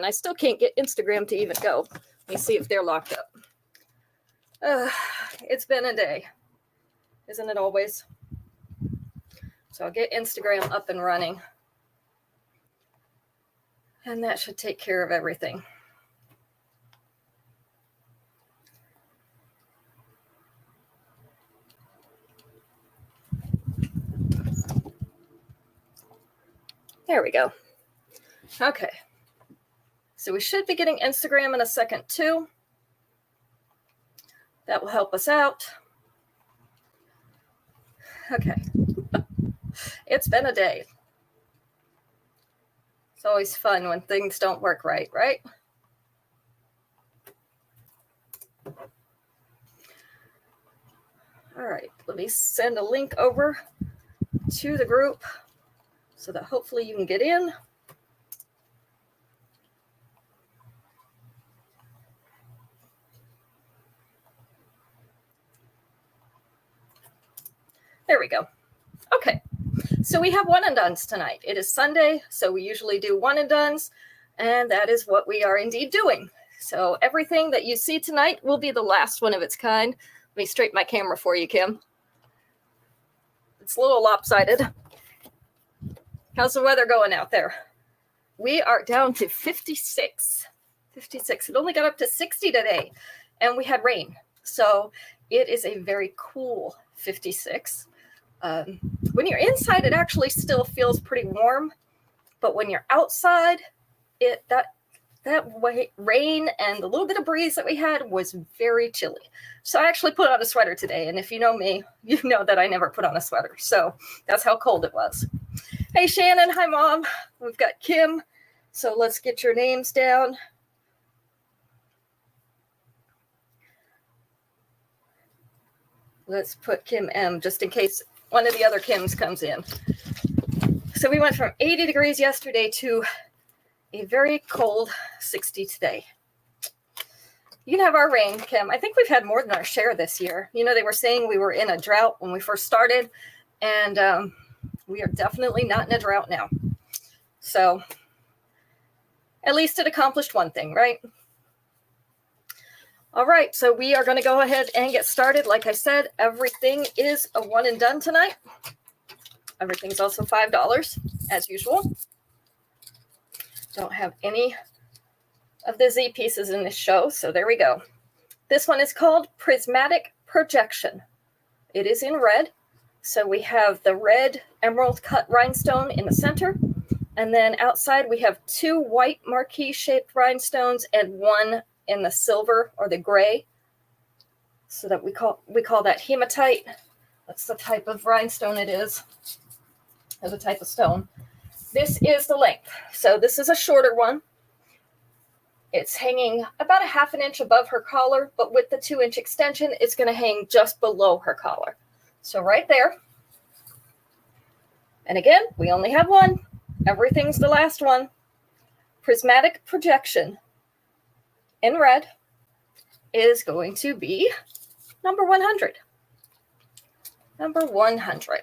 And I still can't get Instagram to even go. Let me see if they're locked up. It's been a day. Isn't it always? So I'll get Instagram up and running. And that should take care of everything. There we go. Okay. So we should be getting Instagram in a second too. That will help us out. Okay. It's been a day. It's always fun when things don't work right, right? All right, let me send a link over to the group so that hopefully you can get in. There we go. Okay, so we have one and dones tonight. It is Sunday, so we usually do one and dones, and that is what we are indeed doing. So everything that you see tonight will be the last one of its kind. Let me straighten my camera for you, Kim. It's a little lopsided. How's the weather going out there? We are down to 56. 56. It only got up to 60 today, and we had rain. So it is a very cool 56. When you're inside, it actually still feels pretty warm, but when you're outside, that rain and the little bit of breeze that we had was very chilly. So I actually put on a sweater today, and if you know me, you know that I never put on a sweater. So that's how cold it was. Hey, Shannon. Hi, Mom. We've got Kim. So let's get your names down. Let's put Kim M just in case one of the other Kims comes in. So we went from 80 degrees yesterday to a very cold 60 today. You can have our rain, Kim. I think we've had more than our share this year. You know, they were saying we were in a drought when we first started, and we are definitely not in a drought now. So at least it accomplished one thing, right? All right, so we are going to go ahead and get started. Like I said, everything is a one and done tonight. Everything's also $5 as usual. Don't have any of the Z pieces in this show, so there we go. This one is called Prismatic Projection. It is in red. So we have the red emerald cut rhinestone in the center. And then outside we have two white marquee shaped rhinestones and one in the silver or the gray. So that we call that hematite. That's the type of rhinestone it is. Or the type of stone. This is the length. So this is a shorter one. It's hanging about a ½ inch above her collar, but with the 2-inch extension, it's going to hang just below her collar. So right there. And again, we only have one. Everything's the last one. Prismatic Projection in red is going to be number 100. Number 100.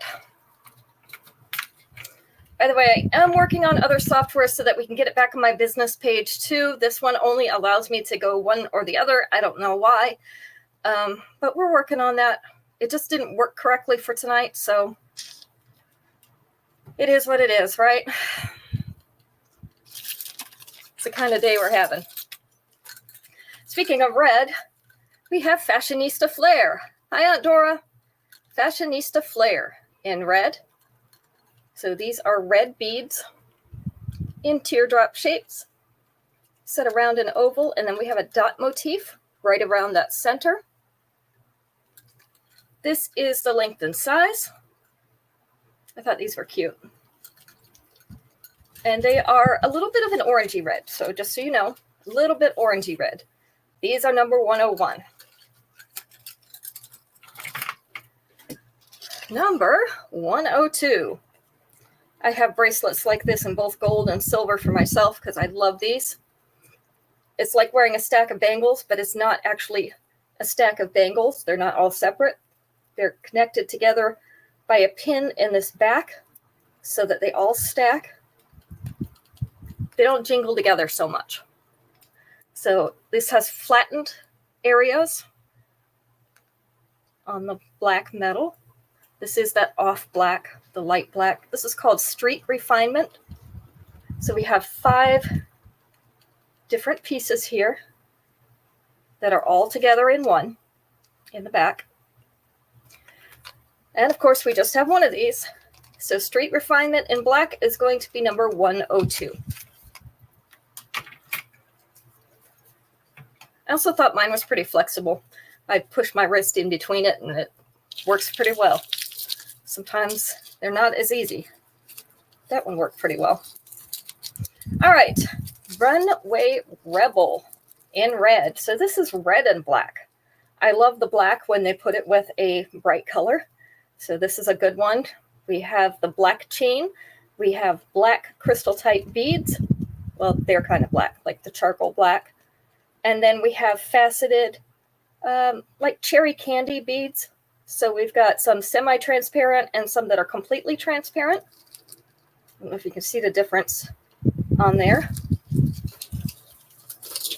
By the way, I am working on other software so that we can get it back on my business page too. This one only allows me to go one or the other. I don't know why, but we're working on that. It just didn't work correctly for tonight, so it is what it is, right? It's the kind of day we're having. Speaking of red, we have Fashionista Flare. Hi, Aunt Dora. Fashionista Flare in red. So these are red beads in teardrop shapes, set around an oval, and then we have a dot motif right around that center. This is the length and size. I thought these were cute. And they are a little bit of an orangey red. So just so you know, a little bit orangey red. These are number 101. Number 102. I have bracelets like this in both gold and silver for myself because I love these. It's like wearing a stack of bangles, but it's not actually a stack of bangles. They're not all separate. They're connected together by a pin in this back so that they all stack. they don't jingle together so much. So this has flattened areas on the black metal. This is that off black, the light black. This is called Street Refinement. So we have 5 different pieces here that are all together in one in the back. And of course, we just have one of these. So Street Refinement in black is going to be number 102. I also thought mine was pretty flexible. I push my wrist in between it and it works pretty well. Sometimes they're not as easy. That one worked pretty well. All right, Runway Rebel in red. So this is red and black. I love the black when they put it with a bright color. So this is a good one. We have the black chain. We have black crystal type beads. Well, they're kind of black, like the charcoal black. And then we have faceted, like cherry candy beads. So we've got some semi-transparent and some that are completely transparent. I don't know if you can see the difference on there.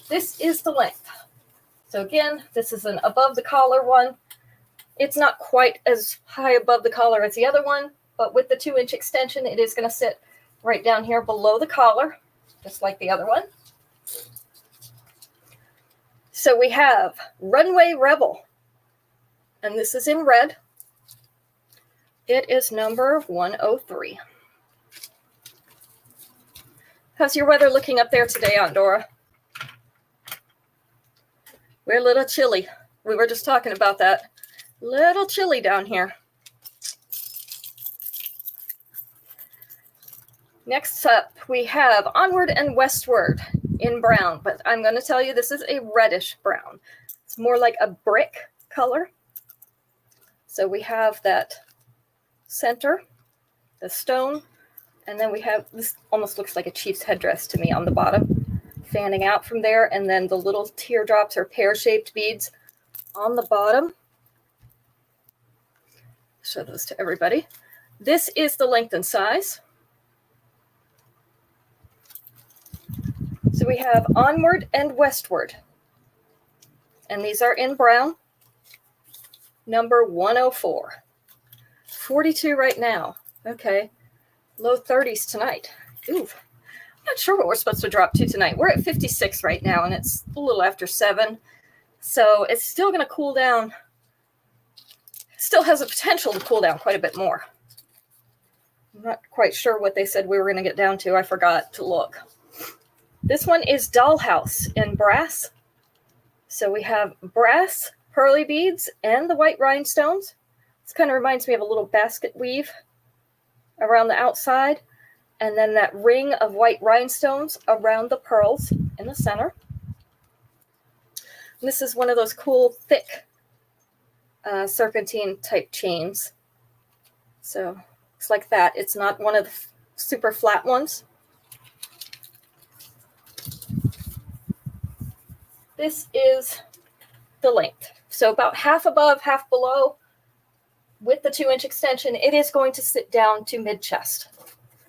This is the length. So again, this is an above the collar one. It's not quite as high above the collar as the other one, but with the 2-inch extension, it is going to sit right down here below the collar, just like the other one. So we have Runway Rebel, and this is in red. It is number 103. How's your weather looking up there today, Aunt Dora? We're a little chilly. We were just talking about that. Little chilly down here. Next up, we have Onward and Westward in brown, but I'm going to tell you this is a reddish brown. It's more like a brick color. So we have that center, the stone, and then we have, this almost looks like a chief's headdress to me on the bottom, fanning out from there, and then the little teardrops or pear-shaped beads on the bottom. Show those to everybody. This is the length and size. So we have Onward and Westward. And these are in brown. Number 104. 42 right now. Okay. Low 30s tonight. Ooh. I'm not sure what we're supposed to drop to tonight. We're at 56 right now, and it's a little after 7. So it's still going to cool down. Still has the potential to cool down quite a bit more. I'm not quite sure what they said we were going to get down to. I forgot to look. This one is Dollhouse in brass. So we have brass pearly beads and the white rhinestones. This kind of reminds me of a little basket weave around the outside. And then that ring of white rhinestones around the pearls in the center. And this is one of those cool, thick serpentine type chains. So it's like that. It's not one of the super flat ones. This is the length. So about half above, half below. With the 2-inch extension, it is going to sit down to mid-chest.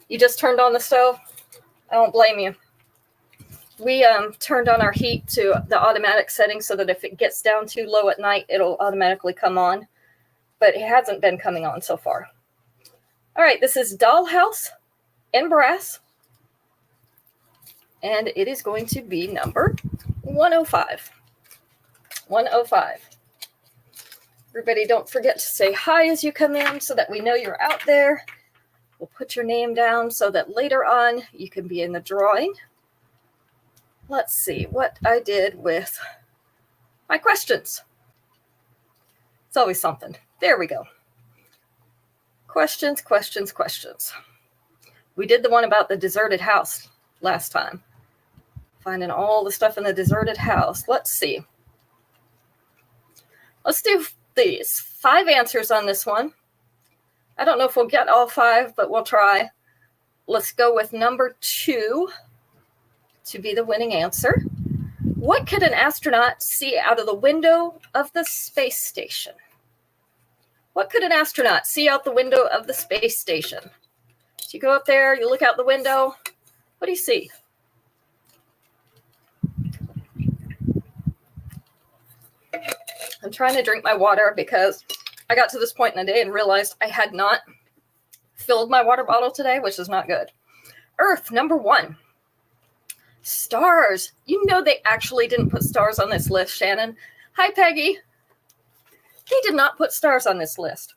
You just turned on the stove? I don't blame you. We turned on our heat to the automatic setting so that if it gets down too low at night, it'll automatically come on. But it hasn't been coming on so far. All right, this is Dollhouse in brass. And it is going to be number 105. 105. Everybody, don't forget to say hi as you come in so that we know you're out there. We'll put your name down so that later on you can be in the drawing. Let's see what I did with my questions. It's always something. There we go. Questions, questions, questions. We did the one about the deserted house last time. Finding all the stuff in the deserted house. Let's see. Let's do these 5 answers on this one. I don't know if we'll get all 5, but we'll try. Let's go with number 2 to be the winning answer. What could an astronaut see out of the window of the space station? What could an astronaut see out the window of the space station? So you go up there, you look out the window. What do you see? I'm trying to drink my water because I got to this point in the day and realized I had not filled my water bottle today, which is not good. Earth, number 1. Stars. You know they actually didn't put stars on this list, Shannon. Hi, Peggy. They did not put stars on this list.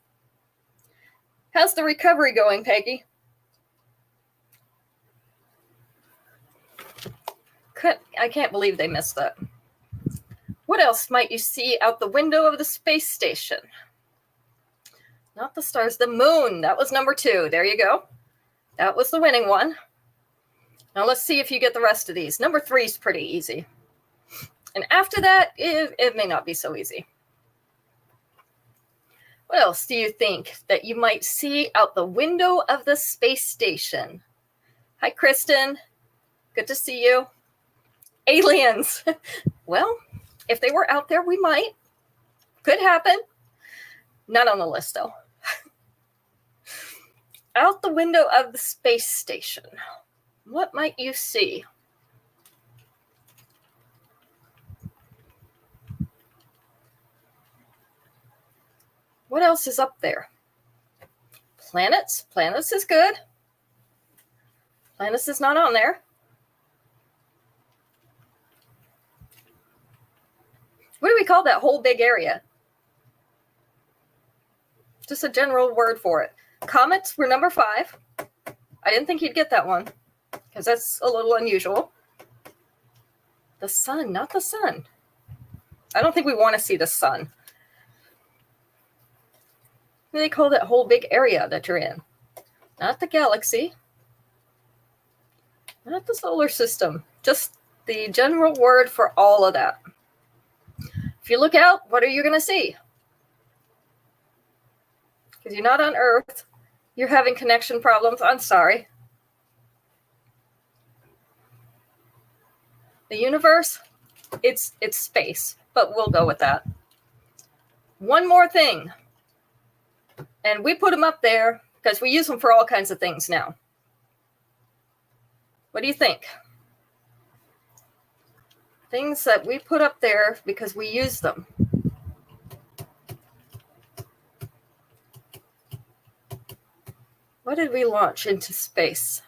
How's the recovery going, Peggy? I can't believe they missed that. What else might you see out the window of the space station? Not the stars, the moon. That was number 2. There you go. That was the winning one. Now let's see if you get the rest of these. Number 3 is pretty easy. And after that, it may not be so easy. What else do you think that you might see out the window of the space station? Hi, Kristen. Good to see you. Aliens. Well, if they were out there, we might. Could happen. Not on the list, though. Out the window of the space station, what might you see? What else is up there? Planets. Planets is good. Planets is not on there. What do we call that whole big area? Just a general word for it. Comets were number 5. I didn't think you'd get that one because that's a little unusual. The sun, not the sun. I don't think we want to see the sun. What do they call that whole big area that you're in? Not the galaxy. Not the solar system. Just the general word for all of that. If you look out, what are you going to see? Because you're not on Earth. You're having connection problems. I'm sorry. The universe, it's space, but we'll go with that. One more thing. And we put them up there because we use them for all kinds of things now. What do you think? Things that we put up there because we use them. What did we launch into space?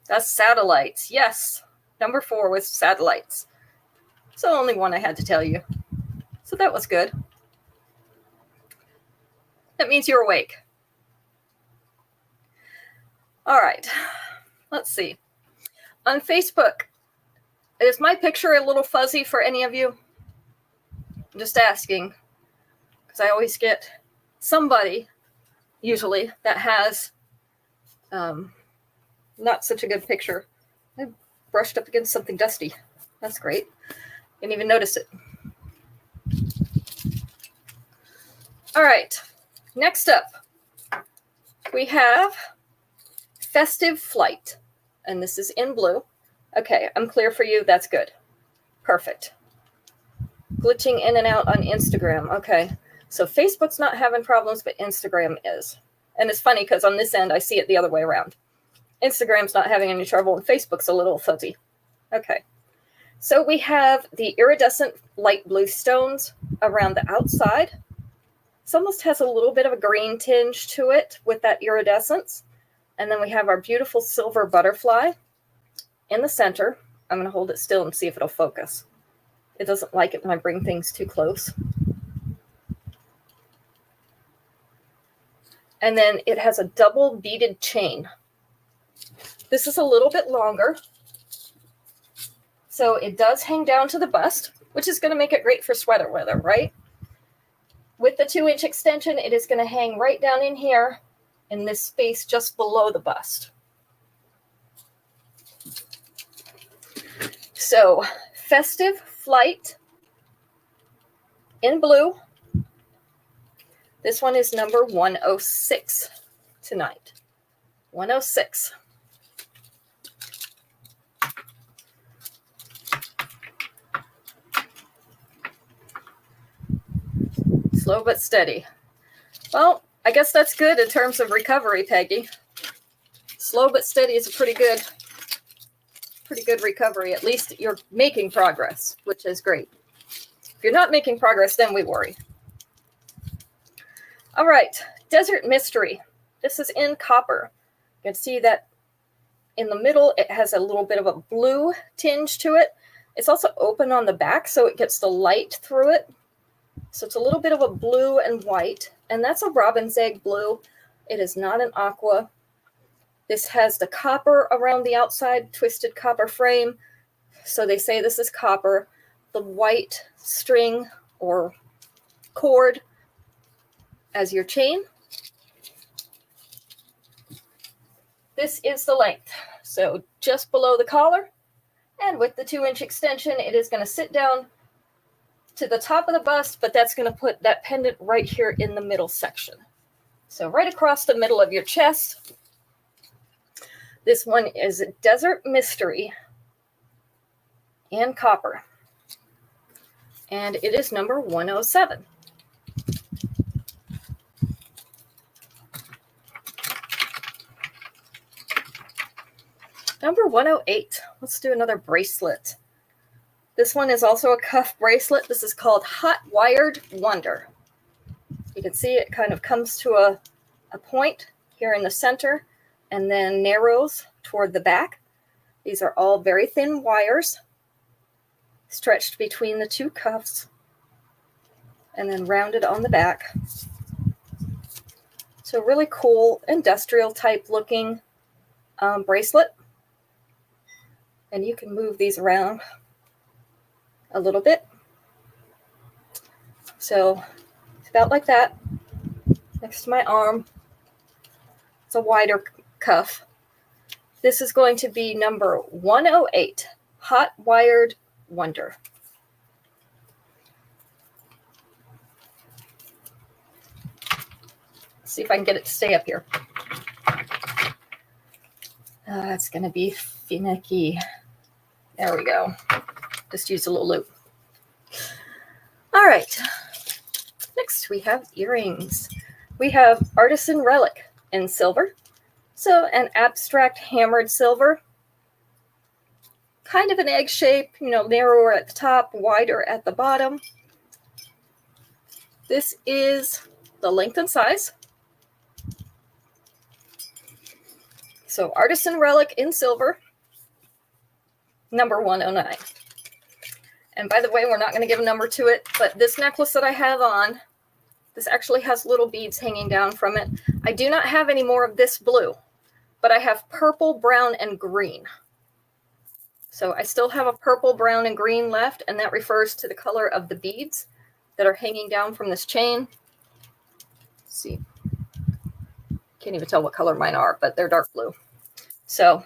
That's satellites. Yes. Number 4 was satellites. So only one I had to tell you. So that was good. That means you're awake. All right. Let's see. On Facebook, is my picture a little fuzzy for any of you? I'm just asking. Because I always get somebody, usually, that has not such a good picture. I brushed up against something dusty. That's great. Didn't even notice it. All right. Next up, we have Festive Flight. And this is in blue. Okay, I'm clear for you. That's good. Perfect. Glitching in and out on Instagram. Okay. So Facebook's not having problems, but Instagram is. And it's funny because on this end, I see it the other way around. Instagram's not having any trouble, and Facebook's a little fuzzy. Okay. So we have the iridescent light blue stones around the outside. This almost has a little bit of a green tinge to it with that iridescence. And then we have our beautiful silver butterfly in the center. I'm going to hold it still and see if it'll focus. It doesn't like it when I bring things too close. And then it has a double beaded chain. This is a little bit longer. So it does hang down to the bust, which is going to make it great for sweater weather, right? With the 2-inch extension, it is going to hang right down in here in this space just below the bust. So, Festive Flight in blue. This one is number 106 tonight. 106. Slow but steady. Well, I guess that's good in terms of recovery, Peggy. Slow but steady is a pretty good recovery. At least you're making progress, which is great. If you're not making progress, then we worry. All right, Desert Mystery. This is in copper. You can see that in the middle, it has a little bit of a blue tinge to it. It's also open on the back, so it gets the light through it. So it's a little bit of a blue and white, and that's a robin's egg blue. It is not an aqua. This has the copper around the outside, twisted copper frame. So they say this is copper. The white string or cord as your chain. This is the length. So just below the collar, and with the 2-inch extension, it is going to sit down to the top of the bust, but that's going to put that pendant right here in the middle section. So right across the middle of your chest. This one is Desert Mystery in copper. And it is number 107. Number 108. Let's do another bracelet. This one is also a cuff bracelet. This is called Hot Wired Wonder. You can see it kind of comes to a point here in the center and then narrows toward the back. These are all very thin wires stretched between the two cuffs and then rounded on the back. So really cool industrial type looking bracelet. And you can move these around a little bit. So it's about like that next to my arm. It's a wider cuff. This is going to be number 108, Hot Wired Wonder. See if I can get it to stay up here. It's going to be finicky. There we go. Just use a little loop. All right. Next, we have earrings. We have Artisan Relic in silver. So an abstract hammered silver. Kind of an egg shape, narrower at the top, wider at the bottom. This is the length and size. So Artisan Relic in silver, number 109. And by the way, we're not going to give a number to it, but this necklace that I have on, this actually has little beads hanging down from it. I do not have any more of this blue, but I have purple, brown, and green. So I still have a purple, brown, and green left, and that refers to the color of the beads that are hanging down from this chain. Let's see. Can't even tell what color mine are, but they're dark blue. So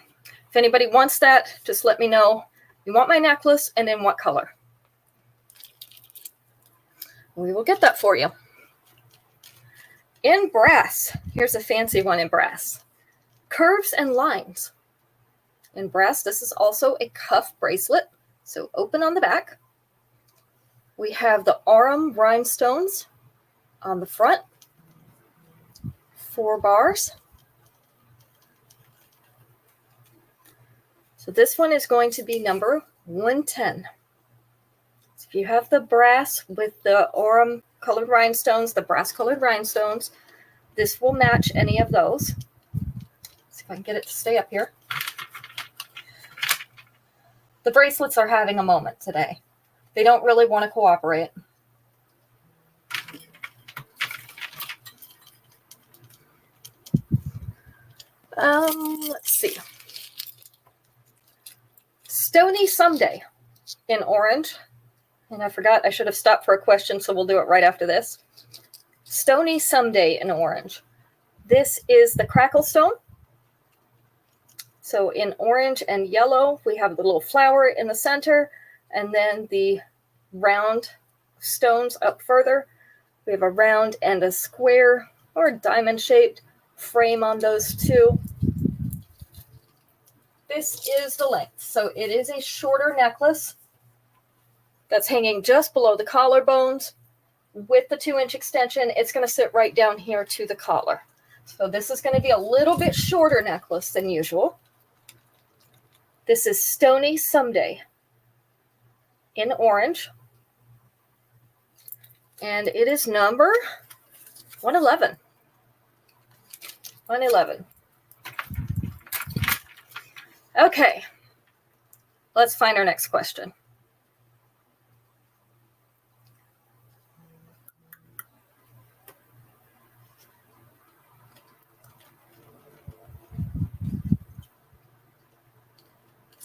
if anybody wants that, just let me know. You want my necklace and in what color? We will get that for you. In brass, here's a fancy one in brass. Curves and lines. In brass, this is also a cuff bracelet, so open on the back. We have the Aurum rhinestones on the front. 4 bars. So this one is going to be number 110. So if you have the brass with the Aurum colored rhinestones, the brass colored rhinestones, this will match any of those. See if I can get it to stay up here. The bracelets are having a moment today. They don't really want to cooperate. Let's see. Stony Someday in orange. And I forgot I should have stopped for a question, so we'll do it right after this. Stony Someday in orange. This is the crackle stone. So in orange and yellow, we have the little flower in the center, and then the round stones up further. We have a round and a square or diamond-shaped frame on those two. This is the length. So it is a shorter necklace that's hanging just below the collarbones. With the 2-inch extension, it's going to sit right down here to the collar. So this is going to be a little bit shorter necklace than usual. This is Stony Someday in orange. And it is number 111. 111. Okay, let's find our next question.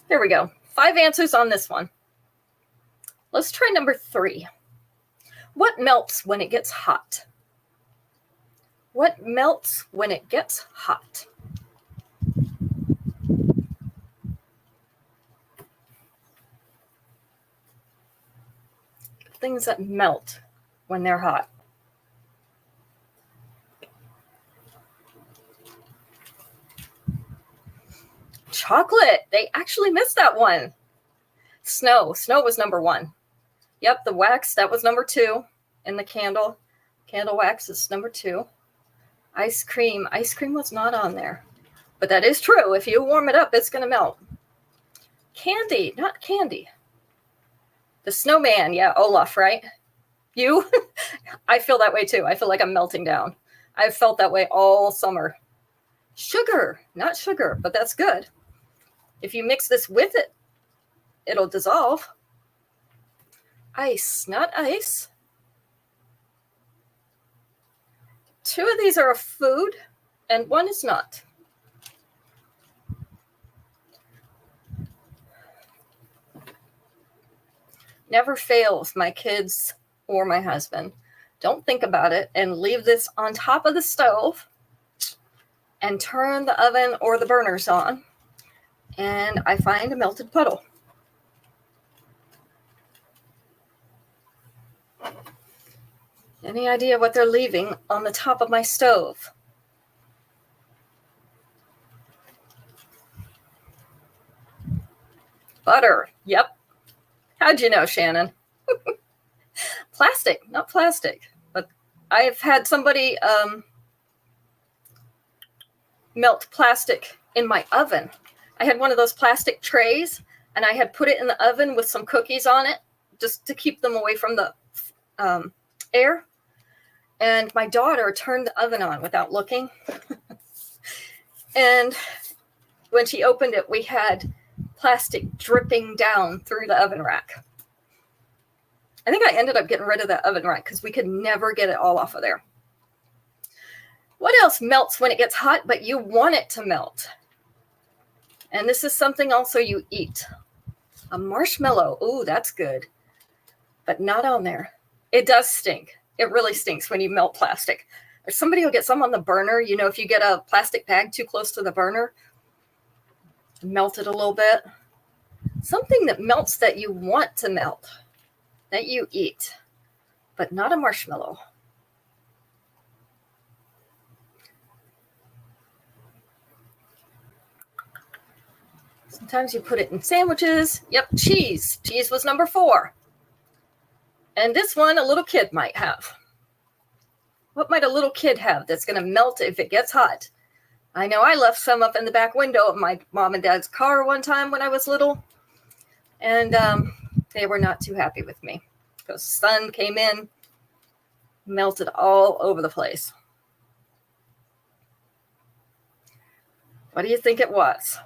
Here we go. 5 answers on this one. Let's try number 3. What melts when it gets hot? What melts when it gets hot? Things that melt when they're hot. Chocolate. They actually missed that one. Snow. Snow was number 1. Yep, the wax, that was number 2 in the candle. Candle wax is number 2. Ice cream. Ice cream was not on there. But that is true. If you warm it up, it's going to melt. Candy. Not candy. The snowman. Yeah, Olaf, right? You? I feel that way too. I feel like I'm melting down. I've felt that way all summer. Sugar. Not sugar, but that's good. If you mix this with it, it'll dissolve. Ice. Not ice. 2 of these are a food, and 1 is not. Never fails, my kids or my husband. Don't think about it and leave this on top of the stove and turn the oven or the burners on, and I find a melted puddle. Any idea what they're leaving on the top of my stove? Butter. Yep. How'd you know, Shannon? Plastic, not plastic. But I've had somebody melt plastic in my oven. I had one of those plastic trays, and I had put it in the oven with some cookies on it, just to keep them away from the air. And my daughter turned the oven on without looking. And when she opened it, we had plastic dripping down through the oven rack. I think I ended up getting rid of that oven rack because we could never get it all off of there. What else melts when it gets hot, but you want it to melt? And this is something also you eat. A marshmallow. Ooh, that's good. But not on there. It does stink. It really stinks when you melt plastic. Or somebody will get some on the burner. You know, if you get a plastic bag too close to the burner, melt it a little bit. Something that melts that you want to melt, that you eat, but not a marshmallow. Sometimes you put it in sandwiches. Yep, cheese. Cheese was number 4. And this one a little kid might have. What might a little kid have that's going to melt if it gets hot? I know I left some up in the back window of my mom and dad's car one time when I was little. And they were not too happy with me because the sun came in, melted all over the place. What do you think it was?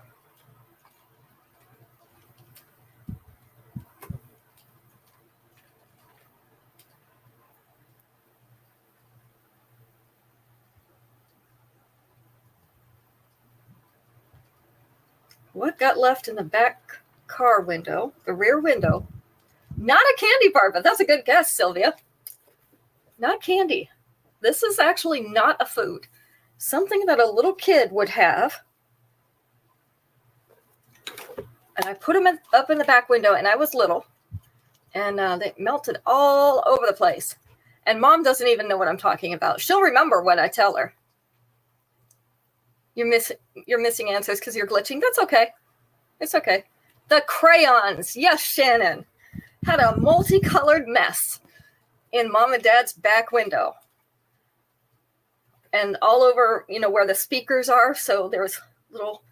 What got left in the back car window, the rear window? Not a candy bar, but that's a good guess, Sylvia. Not candy. This is actually not a food. Something that a little kid would have. And I put them up in the back window, and I was little. And they melted all over the place. And Mom doesn't even know what I'm talking about. She'll remember what I tell her. You're missing answers because you're glitching. That's okay. It's okay. The crayons. Yes, Shannon. Had a multicolored mess in Mom and Dad's back window. And all over, you know, where the speakers are. So there's little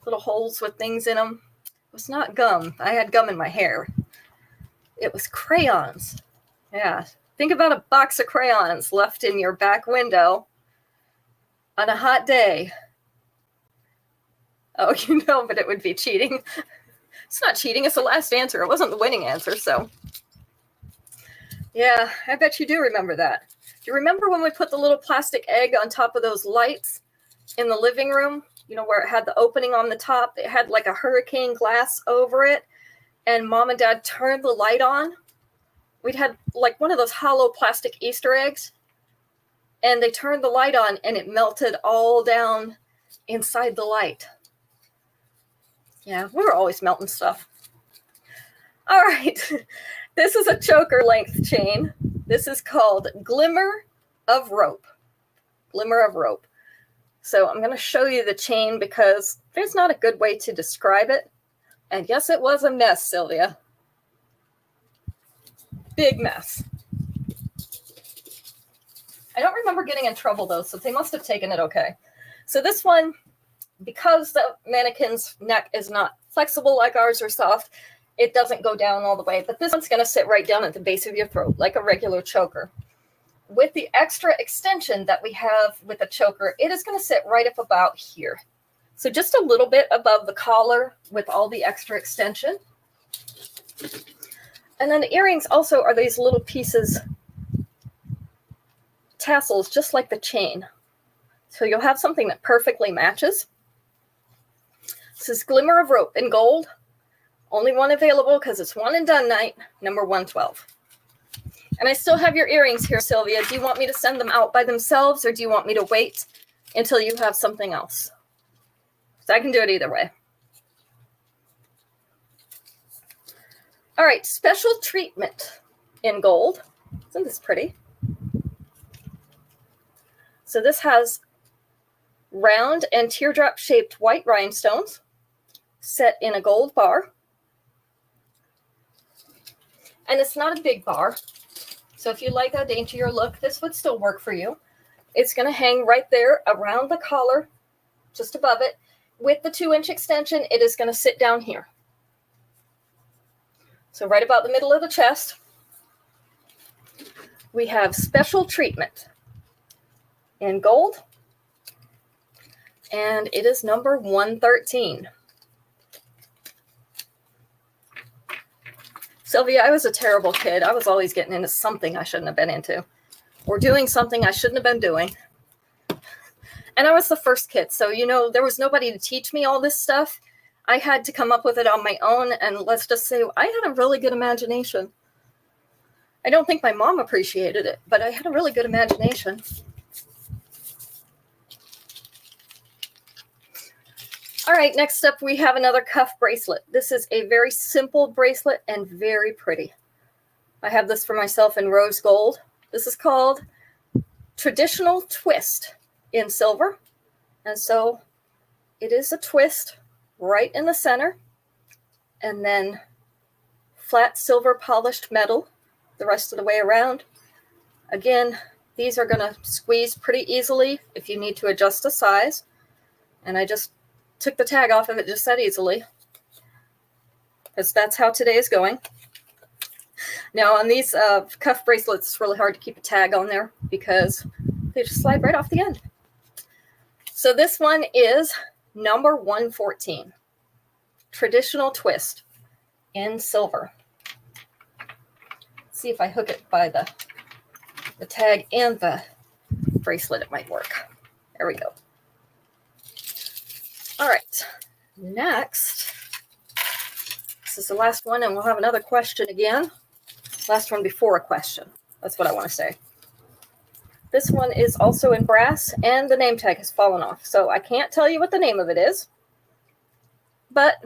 holes with things in them. It was not gum. I had gum in my hair. It was crayons. Yeah. Think about a box of crayons left in your back window on a hot day. Oh, you know, but it would be cheating. It's not cheating. It's the last answer. It wasn't the winning answer, so. Yeah, I bet you do remember that. Do you remember when we put the little plastic egg on top of those lights in the living room? You know, where it had the opening on the top. It had like a hurricane glass over it. And Mom and Dad turned the light on. We'd had like one of those hollow plastic Easter eggs. And they turned the light on and it melted all down inside the light. Yeah, we were always melting stuff. All right. This is a choker length chain. This is called Glimmer of Rope. Glimmer of Rope. So I'm going to show you the chain because there's not a good way to describe it. And yes, it was a mess, Sylvia. Big mess. I don't remember getting in trouble, though, so they must have taken it okay. So this one, because the mannequin's neck is not flexible like ours or soft, it doesn't go down all the way. But this one's going to sit right down at the base of your throat, like a regular choker. With the extra extension that we have with the choker, it is going to sit right up about here. So just a little bit above the collar with all the extra extension. And then the earrings also are these little pieces, tassels, just like the chain. So you'll have something that perfectly matches. This is Glimmer of Rope in gold. Only one available because it's one and done night, number 112. And I still have your earrings here, Sylvia. Do you want me to send them out by themselves or do you want me to wait until you have something else? So I can do it either way. All right, special treatment in gold. Isn't this pretty? So this has round and teardrop shaped white rhinestones set in a gold bar. And it's not a big bar. So if you like a daintier look, this would still work for you. It's going to hang right there around the collar, just above it. With the 2-inch extension, it is going to sit down here. So right about the middle of the chest, we have special treatment in gold. And it is number 113. Sylvia, I was a terrible kid. I was always getting into something I shouldn't have been into, or doing something I shouldn't have been doing. And I was the first kid, so, you know, there was nobody to teach me all this stuff. I had to come up with it on my own, and let's just say I had a really good imagination. I don't think my mom appreciated it, but I had a really good imagination. All right, next up we have another cuff bracelet. This is a very simple bracelet and very pretty. I have this for myself in rose gold. This is called Traditional Twist in silver. And so it is a twist right in the center, and then flat silver polished metal the rest of the way around. Again, these are going to squeeze pretty easily if you need to adjust the size. And I just took the tag off of it just that easily, because that's how today is going. Now on these cuff bracelets, it's really hard to keep a tag on there because they just slide right off the end. So this one is number 114, Traditional Twist in silver. Let's see if I hook it by the tag and the bracelet, it might work. There we go. All right, next, this is the last one, and we'll have another question again. Last one before a question. That's what I want to say. This one is also in brass, and the name tag has fallen off, so I can't tell you what the name of it is. But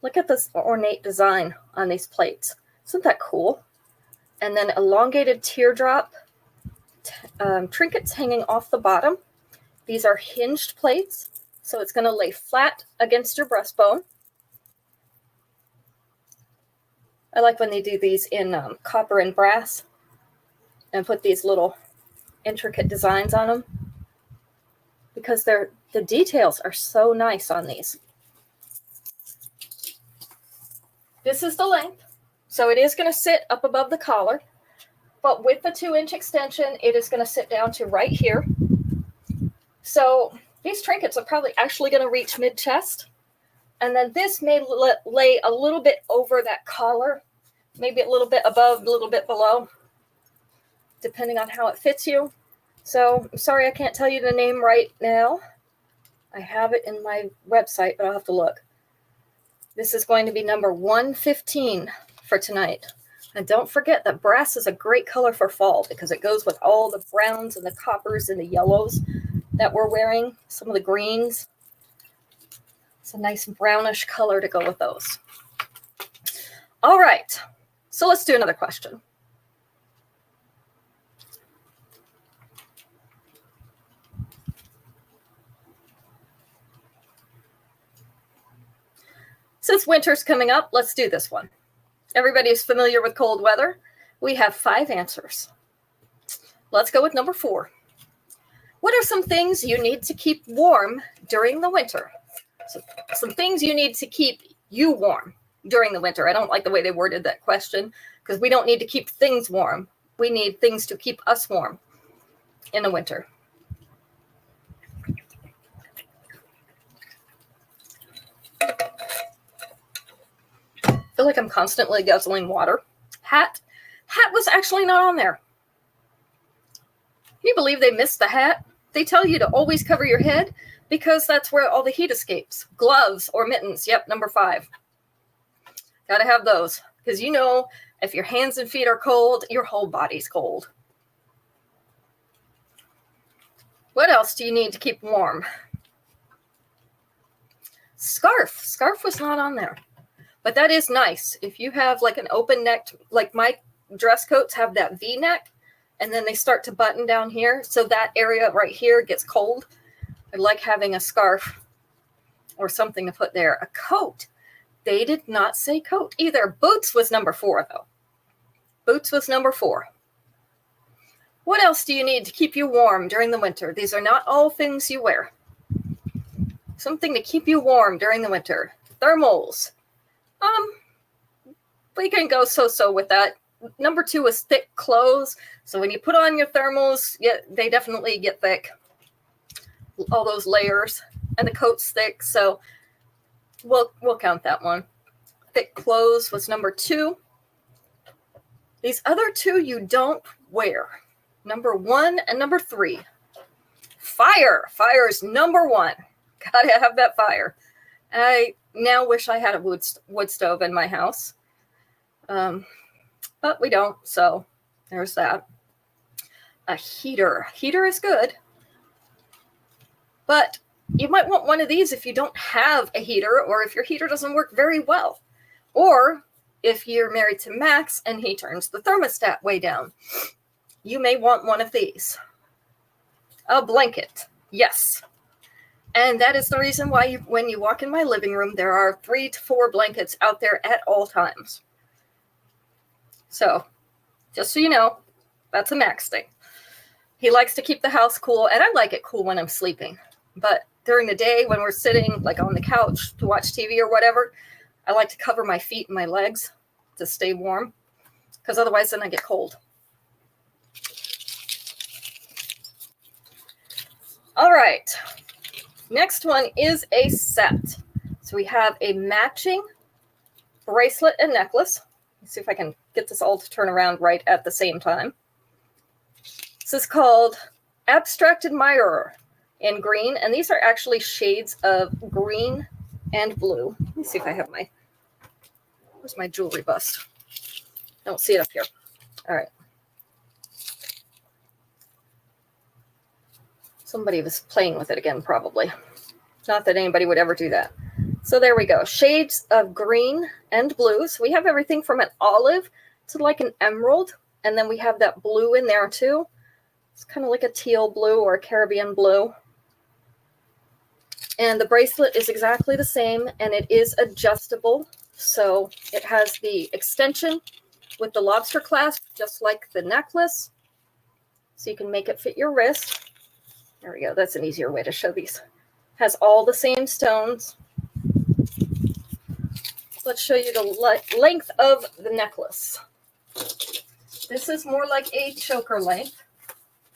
look at this ornate design on these plates. Isn't that cool? And then elongated teardrop trinkets hanging off the bottom. These are hinged plates. So it's going to lay flat against your breastbone. I like when they do these in copper and brass and put these little intricate designs on them, because the details are so nice on these. This is the length. So it is going to sit up above the collar. But with the 2-inch extension, it is going to sit down to right here. So these trinkets are probably actually going to reach mid-chest. And then this may lay a little bit over that collar, maybe a little bit above, a little bit below, depending on how it fits you. So I'm sorry I can't tell you the name right now. I have it in my website, but I'll have to look. This is going to be number 115 for tonight. And don't forget that brass is a great color for fall because it goes with all the browns and the coppers and the yellows that we're wearing, some of the greens. It's a nice brownish color to go with those. All right, so let's do another question. Since winter's coming up, let's do this one. Everybody's familiar with cold weather. We have 5 answers. Let's go with number 4. What are some things you need to keep warm during the winter? So, some things you need to keep you warm during the winter. I don't like the way they worded that question because we don't need to keep things warm. We need things to keep us warm in the winter. I feel like I'm constantly guzzling water. Hat. Hat was actually not on there. Can you believe they missed the hat? They tell you to always cover your head because that's where all the heat escapes. Gloves or mittens. Yep, number 5. Got to have those because you know if your hands and feet are cold, your whole body's cold. What else do you need to keep warm? Scarf. Scarf was not on there. But that is nice. If you have like an open neck, like my dress coats have that V-neck, and then they start to button down here. So that area right here gets cold. I like having a scarf or something to put there. A coat. They did not say coat either. Boots was number 4, though. Boots was number 4. What else do you need to keep you warm during the winter? These are not all things you wear. Something to keep you warm during the winter. Thermals. We can go so-so with that. Number 2 is thick clothes. So when you put on your thermals, yeah, they definitely get thick. All those layers. And the coat's thick, so we'll count that one. Thick clothes was number 2. These other 2 you don't wear. Number 1 and number 3. Fire. Fire is number 1. Gotta have that fire. I now wish I had a wood stove in my house. But we don't, so there's that. A heater. Heater is good. But you might want one of these if you don't have a heater or if your heater doesn't work very well. Or if you're married to Max and he turns the thermostat way down. You may want one of these. A blanket. Yes. And that is the reason why when you walk in my living room, there are 3 to 4 blankets out there at all times. So, just so you know, that's a Max thing. He likes to keep the house cool, and I like it cool when I'm sleeping. But during the day, when we're sitting like on the couch to watch TV or whatever, I like to cover my feet and my legs to stay warm, because otherwise then I get cold. All right. Next one is a set. So we have a matching bracelet and necklace. Let's see if I can get this all to turn around right at the same time. This is called Abstract Admirer in green, and these are actually shades of green and blue. Let me see if I have where's my jewelry bust? I don't see it up here. All right. Somebody was playing with it again, probably. Not that anybody would ever do that. So there we go. Shades of green and blue. So we have everything from an olive to like an emerald. And then we have that blue in there too. It's kind of like a teal blue or a Caribbean blue. And the bracelet is exactly the same. And it is adjustable. So it has the extension with the lobster clasp, just like the necklace. So you can make it fit your wrist. There we go. That's an easier way to show these. Has all the same stones. Let's show you the length of the necklace. This is more like a choker length.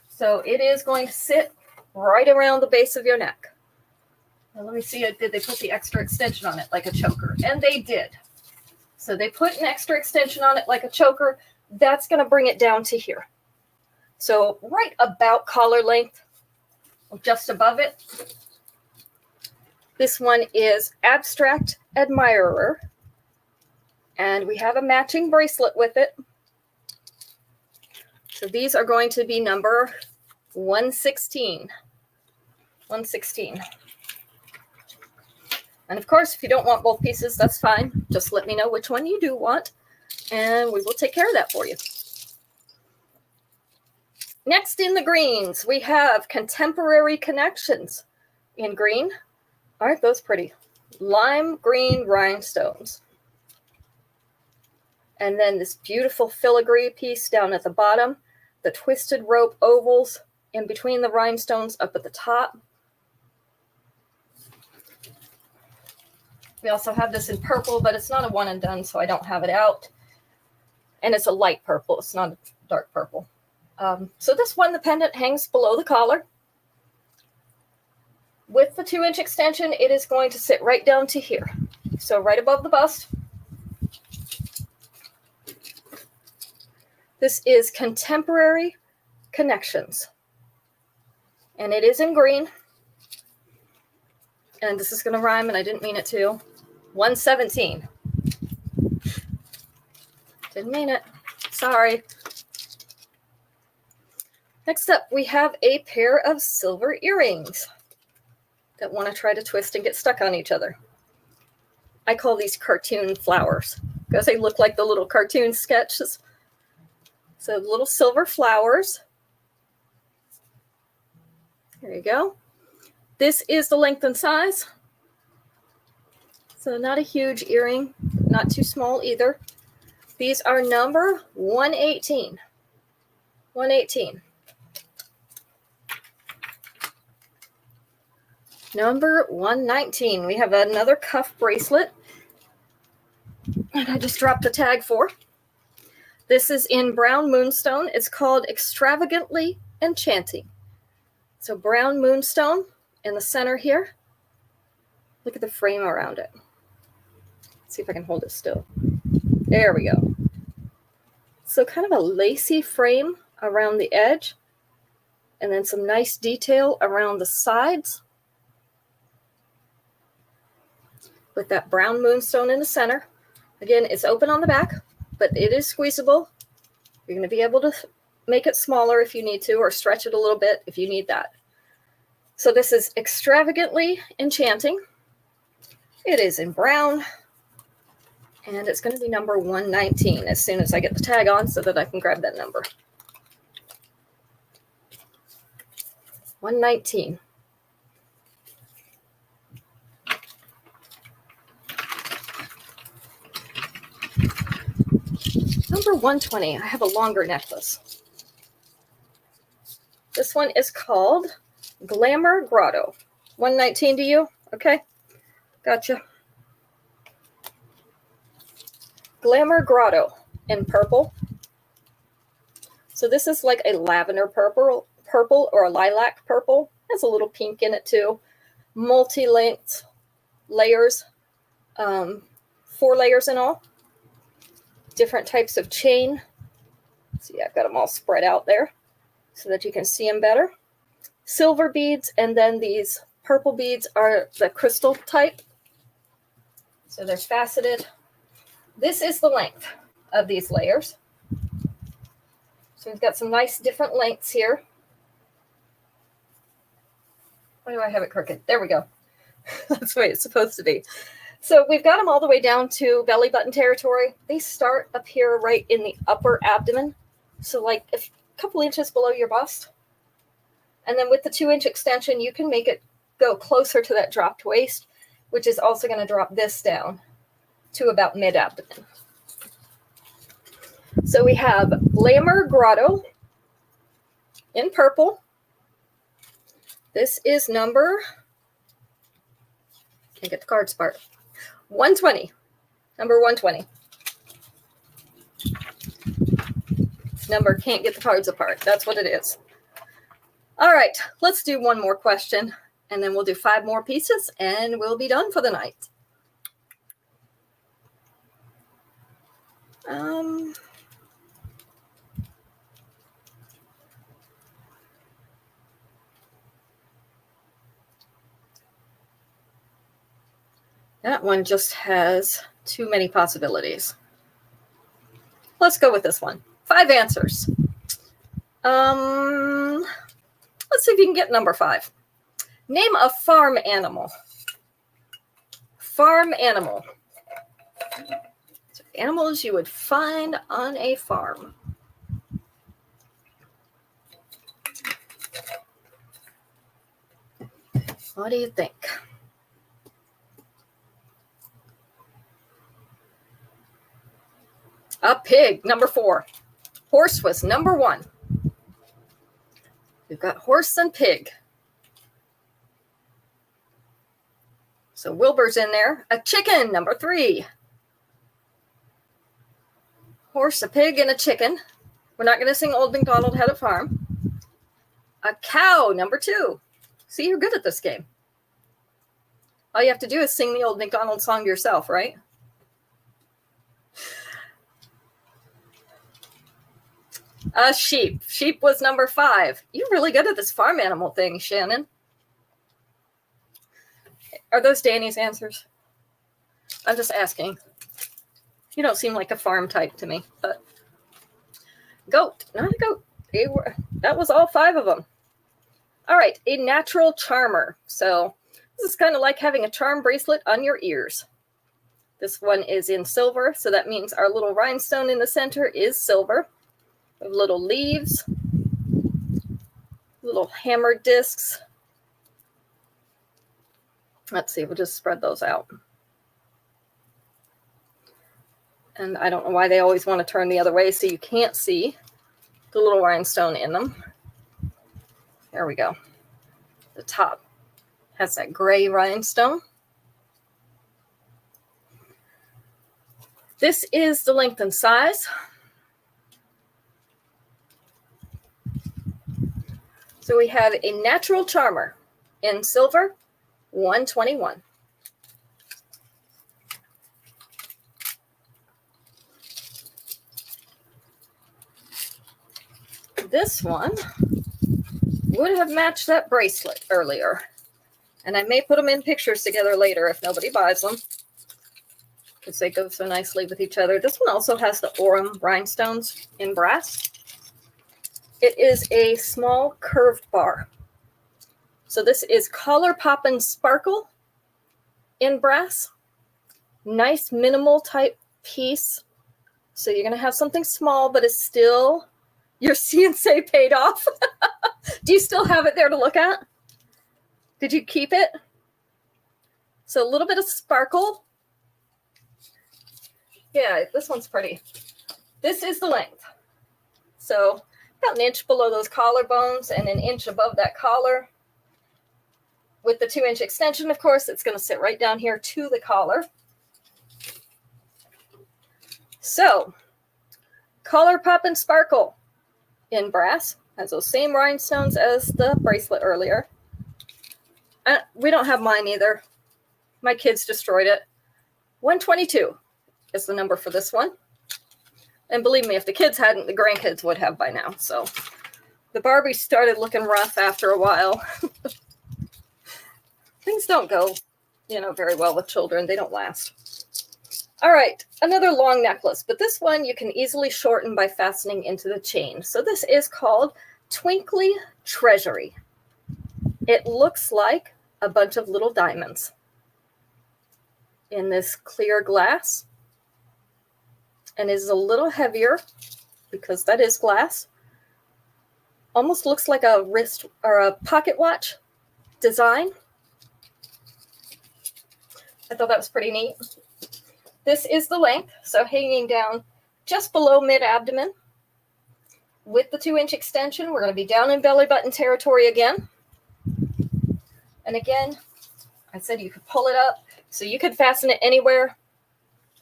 So it is going to sit right around the base of your neck. Now let me see, did they put the extra extension on it like a choker? And they did. So they put an extra extension on it like a choker. That's going to bring it down to here. So right about collar length, just above it. This one is Abstract Admirer. And we have a matching bracelet with it. So these are going to be number 116. 116. And of course, if you don't want both pieces, that's fine. Just let me know which one you do want, and we will take care of that for you. Next in the greens, we have Contemporary Connections in green. Aren't those pretty? Lime green rhinestones. And then this beautiful filigree piece down at the bottom, the twisted rope ovals in between the rhinestones up at the top. We also have this in purple, but it's not a one and done, so I don't have it out. And it's a light purple. It's not a dark purple. So this one, the pendant hangs below the collar. With the 2-inch extension, it is going to sit right down to here. So right above the bust. This is Contemporary Connections. And it is in green. And this is going to rhyme, and I didn't mean it to. 117. Didn't mean it. Sorry. Next up, we have a pair of silver earrings that want to try to twist and get stuck on each other. I call these cartoon flowers because they look like the little cartoon sketches. So little silver flowers. There you go. This is the length and size. So not a huge earring, not too small either. These are number 118. 118. Number 119. We have another cuff bracelet. And I just dropped a tag for. This is in brown moonstone. It's called Extravagantly Enchanting. So brown moonstone in the center here. Look at the frame around it. Let's see if I can hold it still. There we go. So kind of a lacy frame around the edge. And then some nice detail around the sides. With that brown moonstone in the center. Again, it's open on the back, but it is squeezable. You're going to be able to make it smaller if you need to, or stretch it a little bit if you need that. So this is Extravagantly Enchanting. It is in brown, and it's going to be number 119 as soon as I get the tag on so that I can grab that number. 119. Number 120, I have a longer necklace. This one is called Glamour Grotto. 119 to you? Okay, gotcha. Glamour Grotto in purple. So this is like a lavender purple or a lilac purple. Has a little pink in it too. Multi-length layers, 4 layers in all. Different types of chain. See, I've got them all spread out there so that you can see them better. Silver beads, and then these purple beads are the crystal type. So they're faceted. This is the length of these layers. So we've got some nice different lengths here. Why do I have it crooked? There we go. That's the way it's supposed to be. So we've got them all the way down to belly button territory. They start up here right in the upper abdomen. So like a couple inches below your bust. And then with the 2-inch extension, you can make it go closer to that dropped waist, which is also going to drop this down to about mid-abdomen. So we have Glamour Grotto in purple. This is number, can't get the cards part, 120. Number 120. number can't get the cards apart. That's what it is. All right, let's do one more question, and then we'll do 5 more pieces, and we'll be done for the night. That one just has too many possibilities. Let's go with this one. 5 answers. Let's see if you can get number 5. Name a farm animal. Farm animal. So animals you would find on a farm. What do you think? A pig, number 4. Horse was number 1. We've got horse and pig. So Wilbur's in there. A chicken, number 3. Horse, a pig, and a chicken. We're not going to sing Old MacDonald Had a Farm. A cow, number 2. See, you're good at this game. All you have to do is sing the Old MacDonald song yourself, right? A sheep. Sheep was number 5. You're really good at this farm animal thing, Shannon. Are those Danny's answers? I'm just asking. You don't seem like a farm type to me, but goat, not a goat. That was all 5 of them. All right, a natural charmer. So this is kind of like having a charm bracelet on your ears. This one is in silver, so that means our little rhinestone in the center is silver. We have little leaves, little hammer discs. Let's see, we'll just spread those out. And I don't know why they always want to turn the other way so you can't see the little rhinestone in them. There we go. The top has that gray rhinestone. This is the length and size. So we have a natural charmer in silver, 121. This one would have matched that bracelet earlier. And I may put them in pictures together later if nobody buys them, because they go so nicely with each other. This one also has the Orem rhinestones in brass. It is a small curved bar. So this is Collar Poppin' Sparkle in brass. Nice minimal type piece. So you're going to have something small, but it's still your CNC paid off. Do you still have it there to look at? Did you keep it? So a little bit of sparkle. Yeah, this one's pretty. This is the length. So about 1 inch below those collarbones and 1 inch above that collar. With the 2-inch extension, of course, it's going to sit right down here to the collar. So, Collar Poppin' Sparkle in brass. Has those same rhinestones as the bracelet earlier. We don't have mine either. My kids destroyed it. 122 is the number for this one. And believe me, if the kids hadn't, the grandkids would have by now. So the Barbie started looking rough after a while. Things don't go, very well with children. They don't last. All right, another long necklace, but this one you can easily shorten by fastening into the chain. So this is called Twinkly Treasury. It looks like a bunch of little diamonds in this clear glass, and is a little heavier because that is glass. Almost looks like a wrist or a pocket watch design. I thought that was pretty neat. This is the length, so hanging down just below mid-abdomen. With the 2-inch extension, we're going to be down in belly button territory again. And again, I said you could pull it up, so you could fasten it anywhere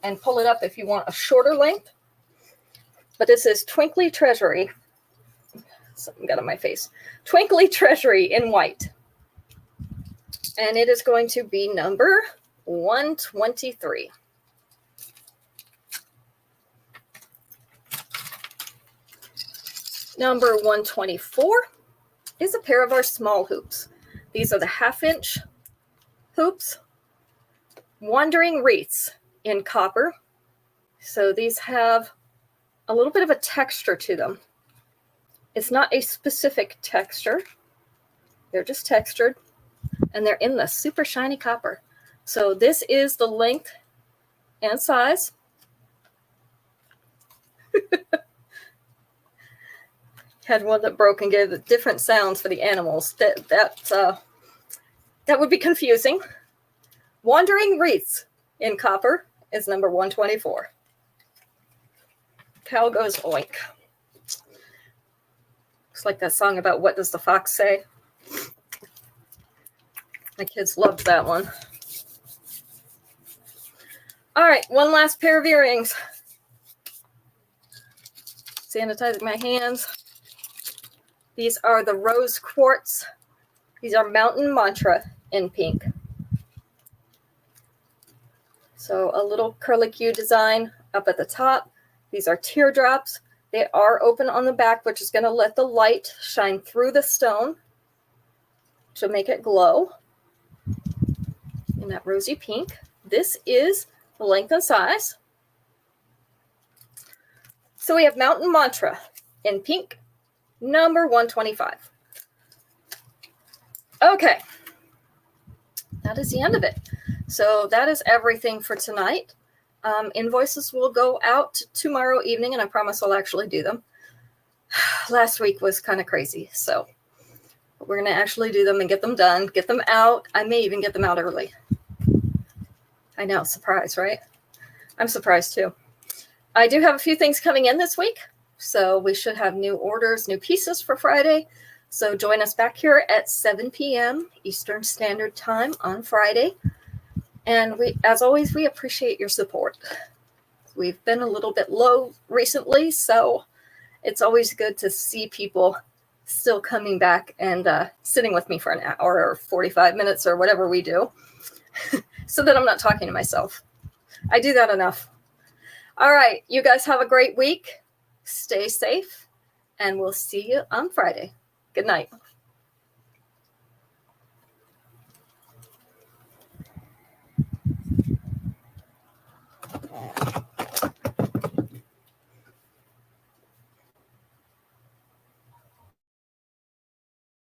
and pull it up if you want a shorter length. but this is Twinkly Treasury. Something got on my face. Twinkly Treasury in white. And it is going to be number 123. Number 124 is a pair of our small hoops. These are the 1/2-inch hoops. Wandering Wreaths in copper. So these have a little bit of a texture to them. It's not a specific texture. They're just textured, and they're in the super shiny copper. So this is the length and size. Had one that broke and gave different sounds for the animals. That would be confusing. Wandering Wreaths in copper is number 124. Cow goes oink. Looks like that song about what does the fox say. My kids loved that one. All right, one last pair of earrings. Sanitizing my hands. These are the rose quartz. These are Mountain Mantra in pink. So a little curlicue design up at the top. These are teardrops. They are open on the back, which is going to let the light shine through the stone to make it glow in that rosy pink. This is the length and size. So we have Mountain Mantra in pink, number 125. Okay, that is the end of it. So that is everything for tonight. Invoices will go out tomorrow evening, and I promise I'll actually do them. Last week was kind of crazy, so we're going to actually do them and get them done, get them out. I may even get them out early. I know, surprise, right? I'm surprised too. I do have a few things coming in this week, so we should have new orders, new pieces for Friday. So join us back here at 7 p.m. Eastern Standard Time on Friday. And as always, we appreciate your support. We've been a little bit low recently, so it's always good to see people still coming back and sitting with me for an hour or 45 minutes or whatever we do, so that I'm not talking to myself. I do that enough. All right, you guys have a great week. Stay safe, and we'll see you on Friday. Good night.